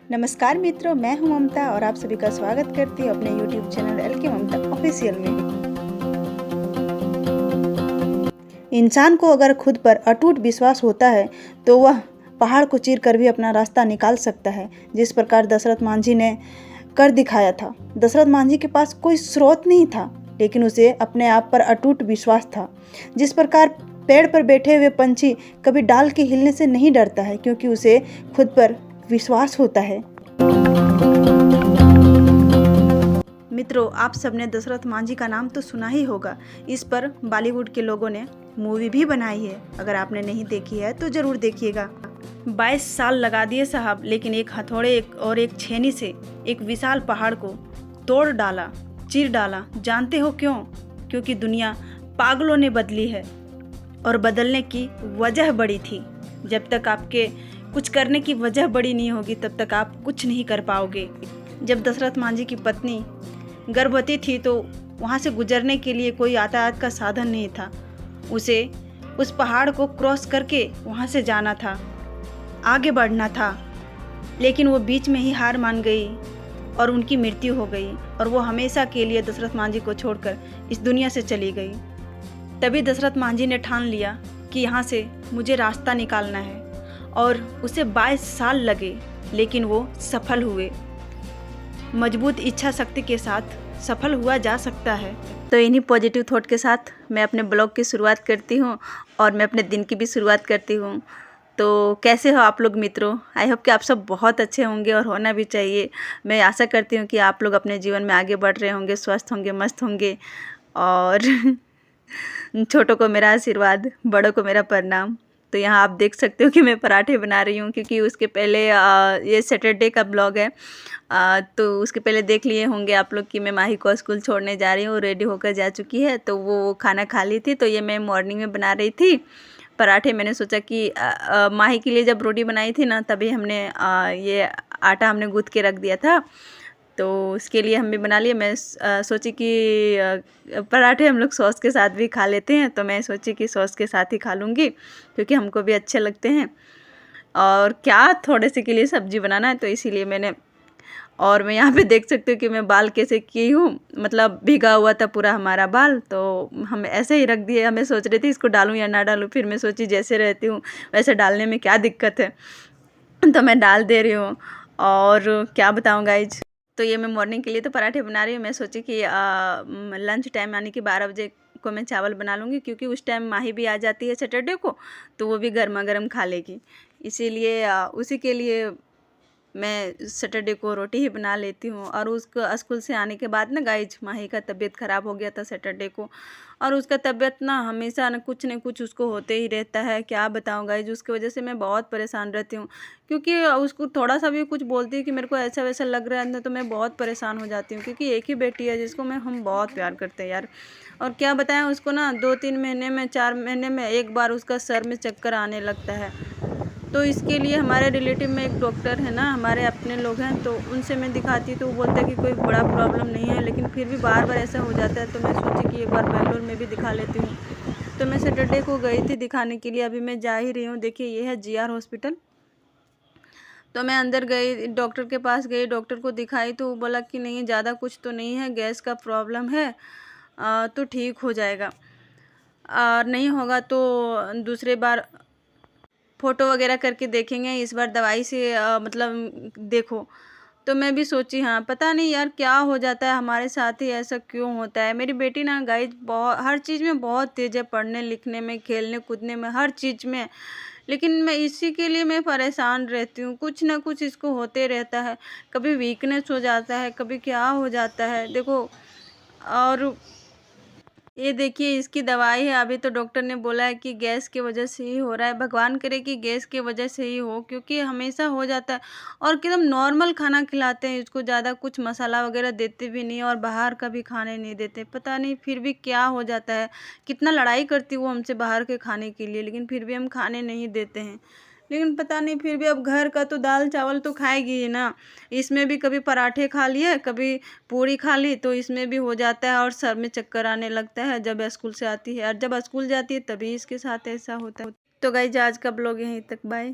नमस्कार मित्रों, मैं हूं ममता और आप सभी का स्वागत करती हूं अपने YouTube चैनल LK ममता ऑफिशियल में। इंसान को अगर खुद पर अटूट विश्वास होता है तो वह पहाड़ को चीर कर भी अपना रास्ता निकाल सकता है, जिस प्रकार दशरथ मांझी ने कर दिखाया था। दशरथ मांझी के पास कोई स्रोत नहीं था, लेकिन उसे अपने आप पर अटूट विश्वास था। जिस प्रकार पेड़ पर बैठे हुए पंछी कभी डाल के हिलने से नहीं डरता है, क्योंकि उसे खुद पर विश्वास होता है। मित्रों, आप सबने दशरथ मांझी का नाम तो सुना ही होगा। इस पर बॉलीवुड के लोगों ने मूवी भी बनाई है। अगर आपने नहीं देखी है तो जरूर देखिएगा। 22 साल लगा दिए साहब, लेकिन एक हथौड़े और एक छेनी से एक विशाल पहाड़ को तोड़ डाला, चीर डाला। जानते हो क्यों? क्योंकि दुनिया पागलों ने बदली है और बदलने की वजह बड़ी थी। जब तक आपके कुछ करने की वजह बड़ी नहीं होगी, तब तक आप कुछ नहीं कर पाओगे। जब दशरथ मांझी की पत्नी गर्भवती थी तो वहाँ से गुजरने के लिए कोई यातायात का साधन नहीं था। उसे उस पहाड़ को क्रॉस करके वहाँ से जाना था, आगे बढ़ना था, लेकिन वो बीच में ही हार मान गई और उनकी मृत्यु हो गई और वो हमेशा के लिए दशरथ मांझी को छोड़कर इस दुनिया से चली गई। तभी दशरथ मांझी ने ठान लिया कि यहाँ से मुझे रास्ता निकालना है, और उसे 22 साल लगे, लेकिन वो सफल हुए। मजबूत इच्छा शक्ति के साथ सफल हुआ जा सकता है। तो इन्हीं पॉजिटिव थॉट के साथ मैं अपने ब्लॉग की शुरुआत करती हूँ और मैं अपने दिन की भी शुरुआत करती हूँ। तो कैसे हो आप लोग मित्रों? आई होप कि आप सब बहुत अच्छे होंगे और होना भी चाहिए। मैं आशा करती हूँ कि आप लोग अपने जीवन में आगे बढ़ रहे होंगे, स्वस्थ होंगे, मस्त होंगे। और छोटों को मेरा आशीर्वाद, बड़ों को मेरा प्रणाम। तो यहाँ आप देख सकते हो कि मैं पराठे बना रही हूँ, क्योंकि उसके पहले ये सैटरडे का ब्लॉग है। तो उसके पहले देख लिए होंगे आप लोग कि मैं माही को स्कूल छोड़ने जा रही हूँ, रेडी होकर जा चुकी है। तो वो खाना खा ली थी, तो ये मैं मॉर्निंग में बना रही थी पराठे। मैंने सोचा कि माही के लिए जब रोटी बनाई थी ना, तभी हमने ये आटा हमने गूँथ के रख दिया था, तो उसके लिए हम भी बना लिए। मैं सोची कि पराठे हम लोग सॉस के साथ भी खा लेते हैं, तो मैं सोची कि सॉस के साथ ही खा लूँगी, क्योंकि हमको भी अच्छे लगते हैं। और क्या थोड़े से के लिए सब्ज़ी बनाना है, तो इसीलिए मैंने। और मैं यहाँ पे देख सकती हूँ कि मैं बाल कैसे की हूँ, मतलब भीगा हुआ था पूरा हमारा बाल, तो हम ऐसे ही रख दिए। मैं सोच रही थी इसको डालूँ या ना डालूँ, फिर मैं सोची जैसे रहती हूँ वैसे डालने में क्या दिक्कत है, तो मैं डाल दे रही हूँ। और क्या बताऊँ गाइज, तो ये मैं मॉर्निंग के लिए तो पराठे बना रही हूँ। मैं सोची कि लंच टाइम यानी कि 12 बजे को मैं चावल बना लूँगी, क्योंकि उस टाइम माही भी आ जाती है सैटरडे को, तो वो भी गर्मा गर्म खा लेगी। इसीलिए उसी के लिए मैं सैटरडे को रोटी ही बना लेती हूँ। और उसको स्कूल से आने के बाद ना गाइज, माही का तबीयत ख़राब हो गया था सैटरडे को, और उसका तबीयत ना हमेशा न कुछ उसको होते ही रहता है। क्या बताऊँ गाइज, उसकी वजह से मैं बहुत परेशान रहती हूँ, क्योंकि उसको थोड़ा सा भी कुछ बोलती है कि मेरे को ऐसा वैसा लग रहा है ना, तो मैं बहुत परेशान हो जाती हूँ, क्योंकि एक ही बेटी है जिसको हम बहुत प्यार करते हैं यार। और क्या बताएं, उसको ना 2-3 महीने में, 4 महीने में एक बार उसका सर में चक्कर आने लगता है। तो इसके लिए हमारे रिलेटिव में एक डॉक्टर है ना, हमारे अपने लोग हैं, तो उनसे मैं दिखाती, तो वो बोलता है कि कोई बड़ा प्रॉब्लम नहीं है, लेकिन फिर भी बार बार ऐसा हो जाता है। तो मैं सोची कि एक बार बेंगलोर में भी दिखा लेती हूँ। तो मैं सैटरडे को गई थी दिखाने के लिए। अभी मैं जा ही रही हूँ। देखिए, ये है GR हॉस्पिटल। तो मैं अंदर गई, डॉक्टर के पास गई, डॉक्टर को दिखाई, तो वो बोला कि नहीं, ज़्यादा कुछ तो नहीं है, गैस का प्रॉब्लम है, तो ठीक हो जाएगा। और नहीं होगा तो दूसरे बार फ़ोटो वगैरह करके देखेंगे, इस बार दवाई से मतलब देखो। तो मैं भी सोची, हाँ पता नहीं यार क्या हो जाता है हमारे साथ ही, ऐसा क्यों होता है। मेरी बेटी ना गाइज बहुत हर चीज़ में बहुत तेज़ है, पढ़ने लिखने में, खेलने कूदने में, हर चीज़ में। लेकिन मैं इसी के लिए मैं परेशान रहती हूँ, कुछ ना कुछ इसको होते रहता है। कभी वीकनेस हो जाता है, कभी क्या हो जाता है, देखो। और ये देखिए, इसकी दवाई है। अभी तो डॉक्टर ने बोला है कि गैस की वजह से ही हो रहा है। भगवान करे कि गैस की वजह से ही हो, क्योंकि हमेशा हो जाता है। और एकदम नॉर्मल खाना खिलाते हैं इसको, ज़्यादा कुछ मसाला वगैरह देते भी नहीं, और बाहर का भी खाने नहीं देते। पता नहीं फिर भी क्या हो जाता है। कितना लड़ाई करती वो हमसे बाहर के खाने के लिए, लेकिन फिर भी हम खाने नहीं देते हैं। लेकिन पता नहीं, फिर भी अब घर का तो दाल चावल तो खाएगी ही ना। इसमें भी कभी पराठे खा लिए, कभी पूरी खा ली, तो इसमें भी हो जाता है और सर में चक्कर आने लगता है जब स्कूल से आती है। और जब स्कूल जाती है तभी इसके साथ ऐसा होता है। तो गाइस, आज का ब्लॉग यहीं तक, बाय।